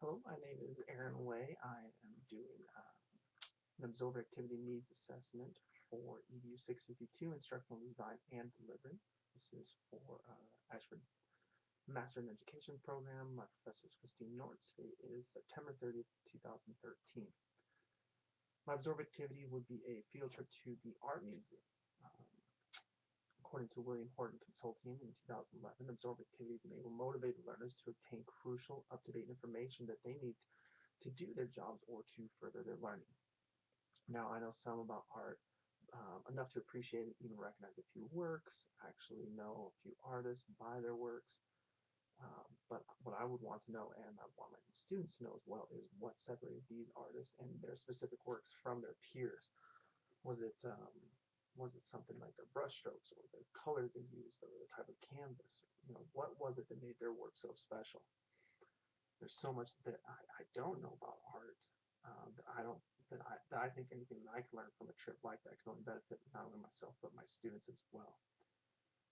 Hello, my name is Aaron Way. I am doing an absorber activity needs assessment for EDU 652, Instructional Design and Delivery. This is for Ashford Master in Education program. My professor is Christine Nortz. Today is September 30th, 2013. My absorber activity would be a field trip to the Art Museum. Um, According to William Horton Consulting in 2011, absorb activities enable motivated learners to obtain crucial, up-to-date information that they need to do their jobs or to further their learning. Now, I know some about art, enough to appreciate and even recognize a few works, actually know a few artists, buy their works. But what I would want to know, and I want my students to know as well, is what separated these artists and their specific works from their peers. Was it was it something like their brushstrokes or the colors they used or the type of canvas? What was it that made their work so special? There's so much that I don't know about art, that I don't that I think anything that I can learn from a trip like that can only benefit not only myself but my students as well.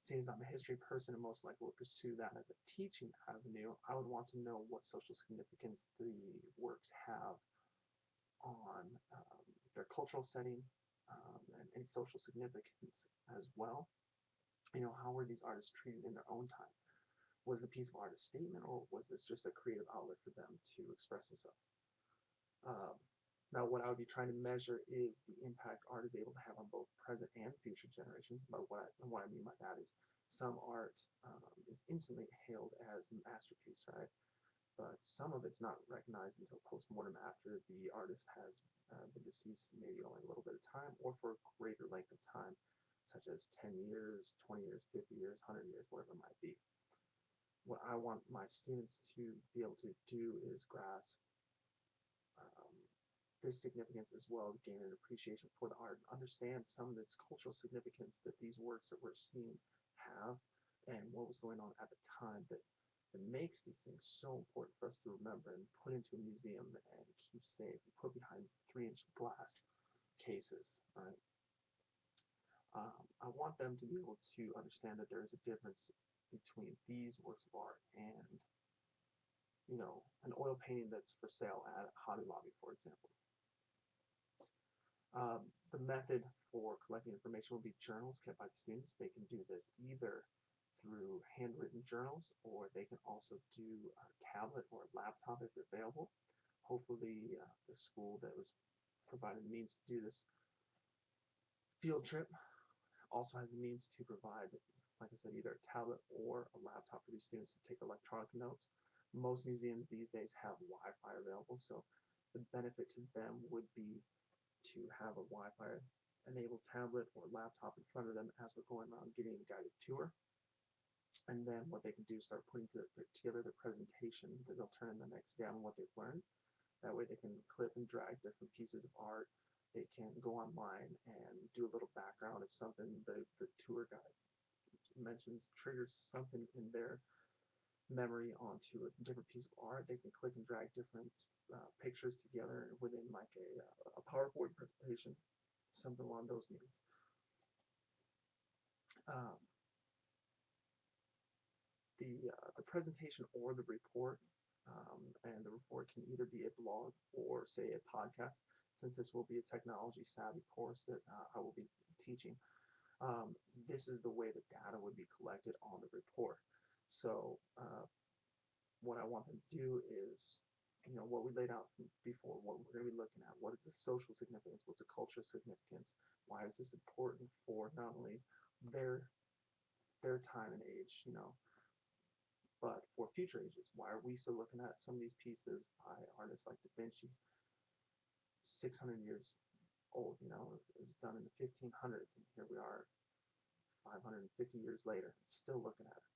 Seeing as I'm a history person and most likely will pursue that as a teaching avenue, I would want to know what social significance the works have on their cultural setting, and any social significance as well. How were these artists treated in their own time? Was the piece of art a statement, or was this just a creative outlet for them to express themselves? Um, Now, what I would be trying to measure is the impact art is able to have on both present and future generations. But what I mean by that is some art is instantly hailed as a masterpiece, right? But some of it's not recognized until post-mortem after the artist has been deceased maybe only a little bit of time or for a greater length of time, such as 10 years, 20 years, 50 years, 100 years, whatever it might be. What I want my students to be able to do is grasp um, this significance as well as gain an appreciation for the art and understand some of this cultural significance that these works that we're seeing have and what was going on at the time that makes these things so important for us to remember and put into a museum and keep safe and put behind 3-inch glass cases, right? I want them to be able to understand that there is a difference between these works of art and an oil painting that's for sale at Hobby Lobby, for example. The method for collecting information will be journals kept by the students. They can do this either through handwritten journals, or they can also do a tablet or a laptop if they're available. Hopefully, the school that was provided the means to do this field trip also has the means to provide, like I said, either a tablet or a laptop for these students to take electronic notes. Most museums these days have Wi-Fi available, so the benefit to them would be to have a Wi-Fi enabled tablet or laptop in front of them as we're going around getting a guided tour. And then what they can do is start putting together the presentation that they'll turn in the next day on what they've learned. That way they can clip and drag different pieces of art. They can go online and do a little background if something the tour guide mentions triggers something in their memory onto a different piece of art. They can click and drag different pictures together within like a PowerPoint presentation, something along those means. Um, the presentation or the report, and the report can either be a blog or say a podcast. Since this will be a technology savvy course that I will be teaching, this is the way the data would be collected on the report. So what I want them to do is, what we laid out before, what we're going to be looking at, what is the social significance, what's the cultural significance, why is this important for not only their their time and age, but for future ages. Why are we still looking at some of these pieces by artists like Da Vinci, 600 years old? It was done in the 1500s, and here we are 550 years later, still looking at it.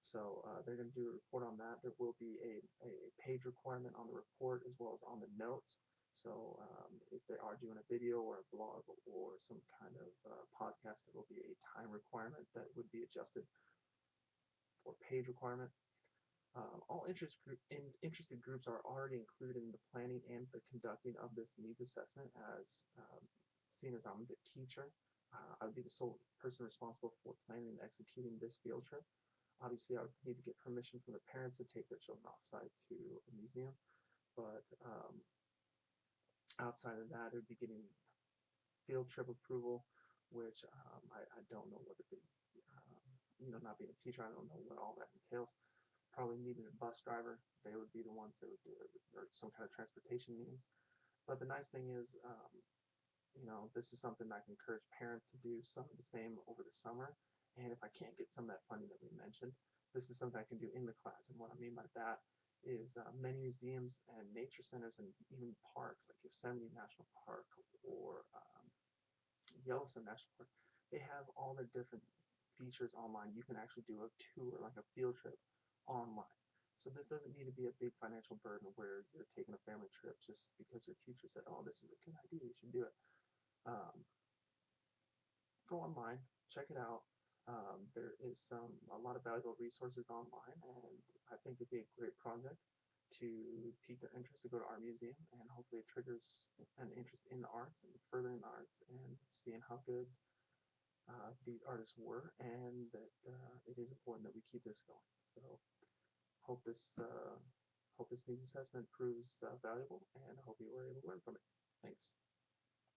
So they're going to do a report on that. There will be a page requirement on the report as well as on the notes. So if they are doing a video or a blog or some kind of podcast, there will be a time requirement that would be adjusted for page requirement. All interested groups are already included in the planning and the conducting of this needs assessment. As seeing as I'm the teacher, I would be the sole person responsible for planning and executing this field trip. Obviously, I would need to get permission from the parents to take their children offsite to a museum, But outside of that, it would be getting field trip approval, which I don't know what it be. Not being a teacher, I don't know what all that entails. Probably needing a bus driver. They would be the ones that would do it, or some kind of transportation means. But the nice thing is, this is something I can encourage parents to do some of the same over the summer. And if I can't get some of that funding that we mentioned, this is something I can do in the class. And what I mean by that is many museums and nature centers and even parks like Yosemite National Park or Yellowstone National Park, they have all the different features online. You can actually do a tour, like a field trip, online. So this doesn't need to be a big financial burden where you're taking a family trip just because your teacher said, "Oh, this is a good idea. You should do it." Um, Go online, check it out. There is a lot of valuable resources online, and I think it'd be a great project to pique their interest to go to our museum, and hopefully it triggers an interest in the arts and furthering the arts and seeing how good these artists were, and that it is important that we keep this going. So hope this hope this needs assessment proves valuable, and hope you were able to learn from it. Thanks.